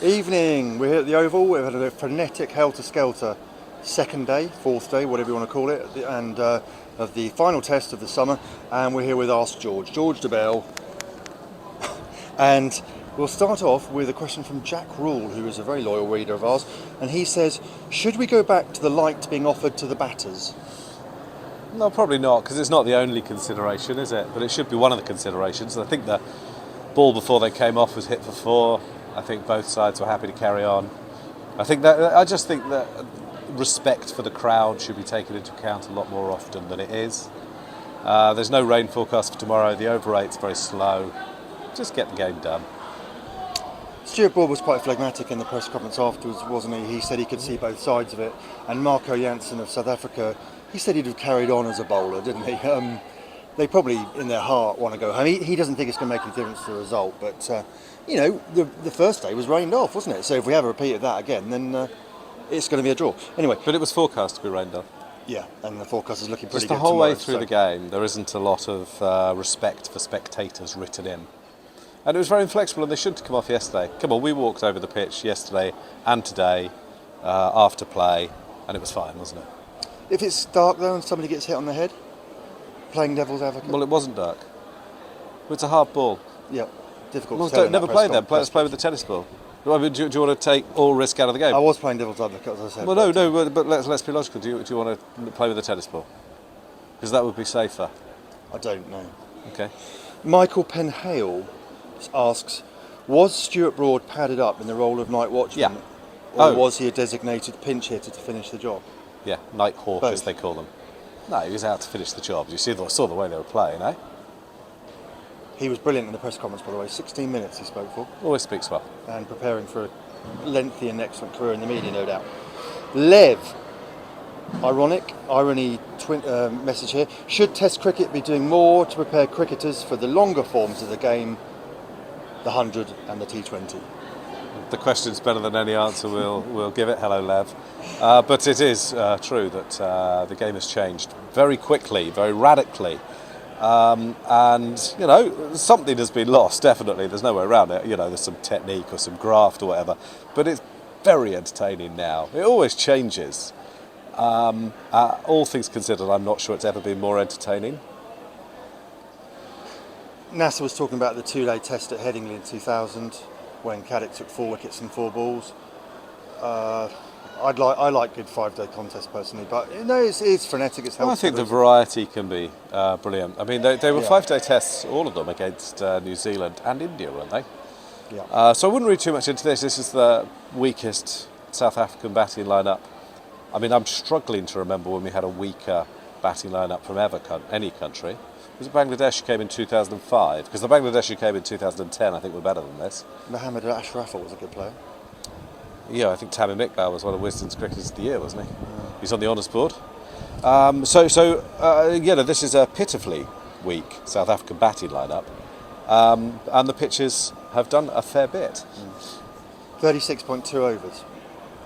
Evening, we're here at the Oval. We've had a frenetic helter-skelter second day, fourth day, whatever you want to call it, and of the final test of the summer. And we're here with Ask George Dobell. And we'll start off with a question from Jack Rule, who is a very loyal reader of ours. And he says, should we go back to the light being offered to the batters? No, probably not, because it's not the only consideration, is it? But it should be one of the considerations. I think the ball before they came off was hit for four. I think both sides were happy to carry on. I just think that respect for the crowd should be taken into account a lot more often than it is. There's no rain forecast for tomorrow. The over 8's very slow. Just get the game done. Stuart Broad was quite phlegmatic in the press conference afterwards, wasn't he? He said he could see both sides of it. And Marco Jansen of South Africa, he said he'd have carried on as a bowler, didn't he? They probably, in their heart, want to go home. He doesn't think it's going to make any difference to the result, but the first day was rained off, wasn't it? So if we have a repeat of that again, then it's going to be a draw. Anyway. But it was forecast to be rained off. Yeah, and the forecast is looking pretty good. Just the whole way through the game, there isn't a lot of respect for spectators written in. And it was very inflexible, and they shouldn't have come off yesterday. Come on, we walked over the pitch yesterday and today after play, and it was fine, wasn't it? If it's dark, though, and somebody gets hit on the head, playing devil's advocate? Well, it wasn't dark. It's a hard ball. Yeah, difficult well, to tell. Never play them. Let's play with the tennis ball. I mean, do you want to take all risk out of the game? I was playing devil's advocate, as I said. Well, no, but let's be logical. Do you want to play with the tennis ball? Because that would be safer. I don't know. Okay. Michael Penhale asks, was Stuart Broad padded up in the role of night watchman? Yeah. Or was he a designated pinch hitter to finish the job? Yeah, night hawk, Both. as they call them. No, he was out to finish the job. You saw the way they were playing, eh? He was brilliant in the press conference, by the way. 16 minutes he spoke for. Always speaks well. And preparing for a lengthy and excellent career in the media, no doubt. Lev, irony message here. Should Test cricket be doing more to prepare cricketers for the longer forms of the game, the 100 and the T20? The question's better than any answer we'll give it. Hello, Lev. But it is true that the game has changed very quickly, very radically. And, something has been lost, definitely. There's no way around it. There's some technique or some graft or whatever. But it's very entertaining now. It always changes. All things considered, I'm not sure it's ever been more entertaining. NASA was talking about the two-day test at Headingley in 2000 when Caddick took 4 wickets and 4 balls. I like good 5-day contests personally, but it's frenetic. It's helpful. I think the variety can be brilliant. I mean, they were 5-day tests, all of them, against New Zealand and India, weren't they? Yeah. So I wouldn't read too much into this. This is the weakest South African batting lineup. I mean, I'm struggling to remember when we had a weaker batting lineup from any country. Was it Bangladesh who came in 2005? Because the Bangladesh who came in 2010, I think, were better than this. Mohammed Ashraf was a good player. Yeah, I think Tamim Iqbal was one of Wisden's cricketers of the year, wasn't he? Yeah. He's on the honours board. This is a pitifully weak South African batting lineup, and the pitches have done a fair bit. 36.2 overs.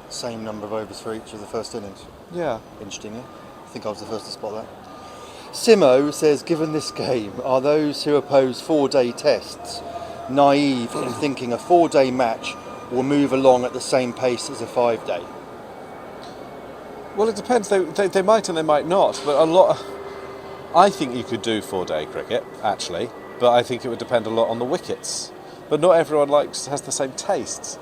Same number of overs for each of the first innings. Yeah. Interestingly. I think I was the first to spot that. Simo says, given this game, are those who oppose 4-day tests naive in thinking a 4-day match will move along at the same pace as a 5-day? Well, it depends. They might and they might not. But I think you could do 4-day cricket, actually. But I think it would depend a lot on the wickets. But not everyone has the same tastes.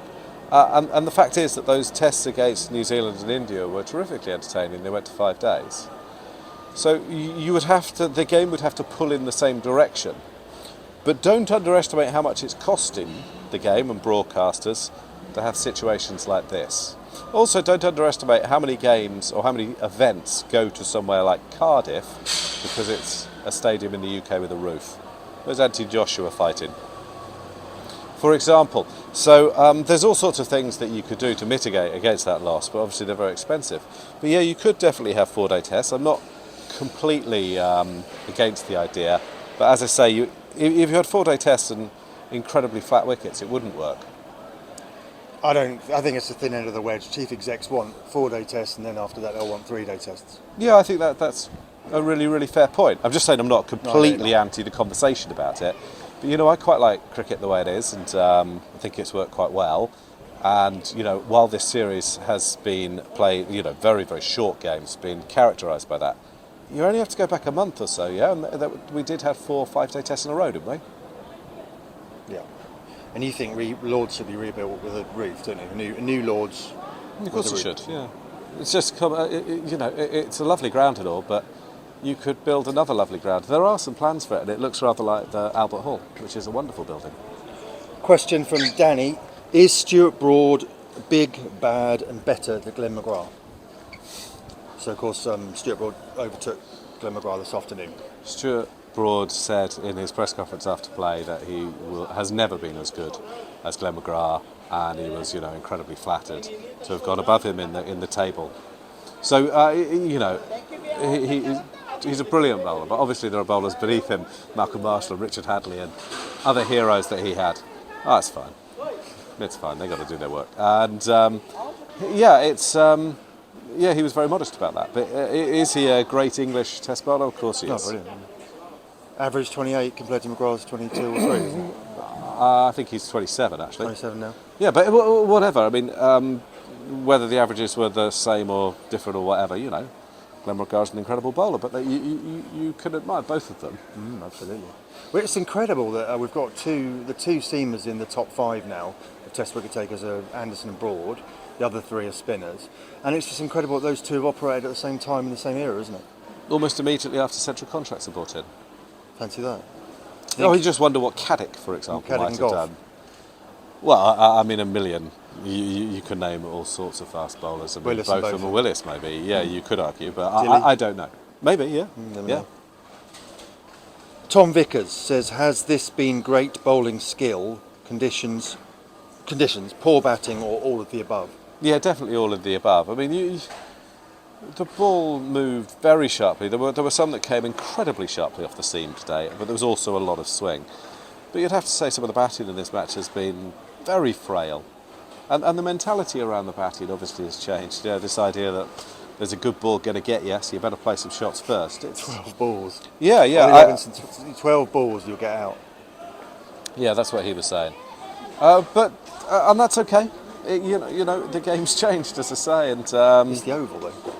And the fact is that those tests against New Zealand and India were terrifically entertaining. They went to 5 days. So the game would have to pull in the same direction. But don't underestimate how much it's costing the game and broadcasters to have situations like this. Also, don't underestimate how many games or how many events go to somewhere like Cardiff because it's a stadium in the UK with a roof. There's anti-Joshua fighting, for example. So there's all sorts of things that you could do to mitigate against that loss, but obviously they're very expensive. But yeah, you could definitely have 4-day tests. I'm not completely against the idea, but as I say, if you had 4-day tests and incredibly flat wickets, it wouldn't work. I think it's the thin end of the wedge. Chief execs want 4-day tests, and then after that they'll want 3-day tests. Yeah, I think that's a really, really fair point. I'm just saying I'm not completely anti the conversation about it. But I quite like cricket the way it is, and I think it's worked quite well. And, while this series has been played, very, very short games, been characterised by that, you only have to go back a month or so, yeah? And we did have 4 5-day tests in a row, didn't we? Yeah. And you think Lords should be rebuilt with a roof, don't you? A new Lords. Of course it should, yeah. It's just, it's a lovely ground and all, but you could build another lovely ground. There are some plans for it, and it looks rather like the Albert Hall, which is a wonderful building. Question from Danny. Is Stuart Broad big, bad and better than Glenn McGrath? So, of course, Stuart Broad overtook Glenn McGrath this afternoon. Stuart Broad said in his press conference after play that he has never been as good as Glenn McGrath, and he was, incredibly flattered to have gone above him in the table. So, he's a brilliant bowler, but obviously there are bowlers beneath him, Malcolm Marshall and Richard Hadley and other heroes that he had. Oh, that's fine. It's fine. They've got to do their work. And he was very modest about that. But is he a great English Test bowler? Of course he is. Brilliant. Average 28 compared to McGrath's 22 or 3, isn't it? I think he's 27 actually. 27 now. Yeah, but whatever. I mean, whether the averages were the same or different or whatever, Glenn McGrath's an incredible bowler, but you can admire both of them. Absolutely. Well, it's incredible that we've got the two seamers in the top 5 now. The Test wicket takers are Anderson and Broad. The other 3 are spinners, and it's just incredible that those 2 have operated at the same time in the same era, isn't it? Almost immediately after central contracts are brought in. Fancy that. Oh, you just wonder what Caddick, for example, Caddick might and have Goff. done. Well, I mean, a million. You can name all sorts of fast bowlers. I mean, Willis both and of them Botham. are Willis, maybe. Yeah, you could argue, but Dilly. I don't know. Maybe, yeah. Never Yeah. know. Tom Vickers says, has this been great bowling skill, conditions, poor batting, or all of the above? Yeah, definitely all of the above. I mean, the ball moved very sharply. There were some that came incredibly sharply off the seam today, but there was also a lot of swing. But you'd have to say some of the batting in this match has been very frail. And the mentality around the batting obviously has changed. This idea that there's a good ball going to get you, so you better play some shots first. It's 12 balls. Yeah. Ollie Robinson, 12 balls you'll get out. Yeah, that's what he was saying. And that's okay. The game's changed, as I say. And It's the oval, though.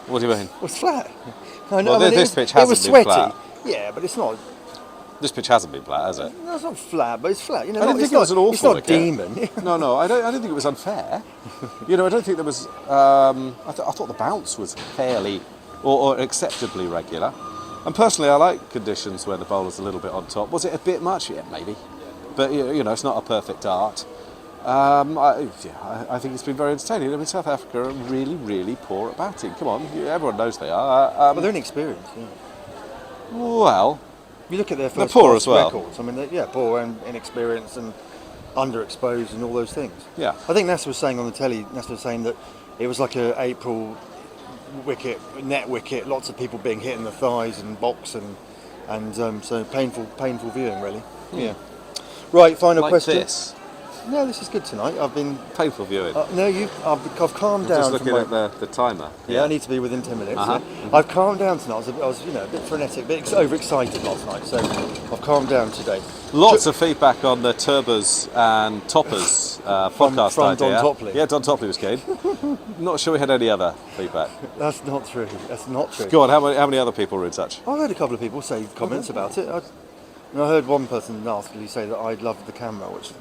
what do you mean? Well, it's flat. This pitch it was hasn't been sweaty. flat. Yeah, but it's not. This pitch hasn't been flat, has it? No, it's not flat, but it's flat. I didn't think it was an awful It's not wicket. demon. No, I don't think it was unfair. I don't think there was. I thought the bounce was fairly or acceptably regular. And personally, I like conditions where the bowler's a little bit on top. Was it a bit much? Yeah, maybe. But it's not a perfect art. I think it's been very entertaining. I mean, South Africa are really, really poor at batting. Come on, everyone knows they are. But they're inexperienced. Yeah. Well, You look at their They're first poor class as well. records. I mean, poor and inexperienced and underexposed and all those things. Yeah. I think Nasser was saying on the telly. Nasser was saying that it was like a April net wicket. Lots of people being hit in the thighs and box and so painful viewing really. Yeah. Right. Final like question. this. No, this is good tonight. I've been. Painful viewing. I've calmed I'm down. just looking from at the timer. Yeah, I need to be within 10 minutes. Uh-huh. Yeah. I've calmed down tonight. I was a bit frenetic, a bit overexcited last night, so I've calmed down today. Lots of feedback on the Turbers and Toppers podcast from idea. Don Topley. Yeah, Don Topley was keen. Not sure we had any other feedback. That's not true. Go on, how many other people were in touch? I heard a couple of people say comments about it. I heard one person nastily say that I loved the camera, which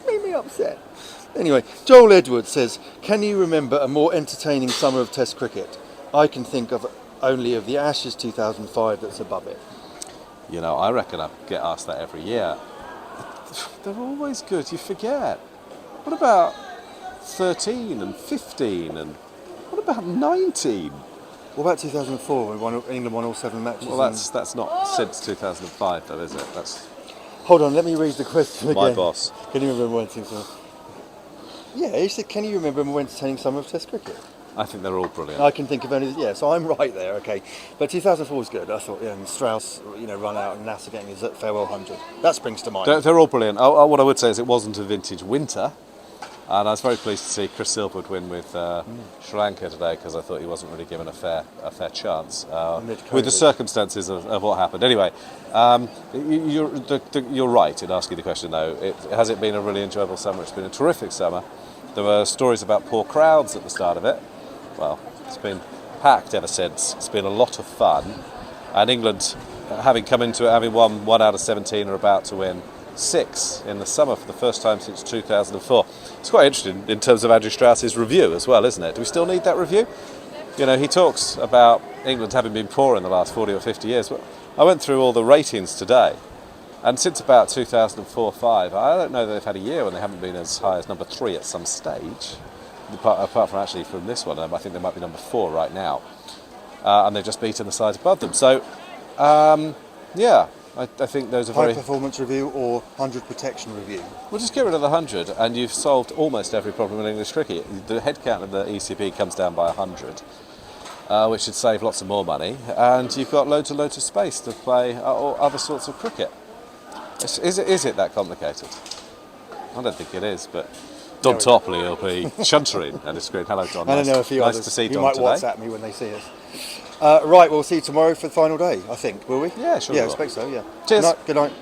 made me upset. Anyway, Joel Edwards says, can you remember a more entertaining summer of Test cricket? I can think of only of the Ashes 2005 that's above it. I reckon I get asked that every year. They're always good, you forget. What about 13 and 15 and what about 19? What about 2004 when England won all 7 matches? Well, that's not since 2005 though, is it? That's Hold on, let me read the question again. my boss. Can you remember when Yeah, he said, can you remember a more entertaining summer of Test cricket? I think they're all brilliant. I can think of only, so I'm right there, okay. But 2004 was good, I thought, and Strauss, run out and Nasser getting his farewell 100. That springs to mind. They're all brilliant. What I would say is it wasn't a vintage winter. And I was very pleased to see Chris Silverwood win with Sri Lanka today, because I thought he wasn't really given a fair chance with the circumstances of what happened. Anyway, you're right in asking the question, though. Has it been a really enjoyable summer? It's been a terrific summer. There were stories about poor crowds at the start of it. Well, it's been packed ever since. It's been a lot of fun. And England, having come into it, having won 1 out of 17, are about to win 6 in the summer for the first time since 2004. It's quite interesting in terms of Andrew Strauss's review as well, isn't it? Do we still need that review? You know, he talks about England having been poor in the last 40 or 50 years. Well, I went through all the ratings today, and since about 2004-05, I don't know that they've had a year when they haven't been as high as number 3 at some stage. Apart from actually from this one, I think they might be number 4 right now, and they've just beaten the sides above them. So, yeah. I think those are High very... performance review or 100 protection review? Well, just get rid of the 100 and you've solved almost every problem in English cricket. The head count of the ECB comes down by 100, which should save lots of more money, and you've got loads of space to play other sorts of cricket. Is it that complicated? I don't think it is, but Don Topley will be chuntering at his screen. Hello, Don. I don't know a few nice others to see who Don might today. WhatsApp me when they see us. Right, we'll see you tomorrow for the final day, I think, will we? Yeah, sure. Yeah, I we will. expect so, yeah. Cheers. Good night.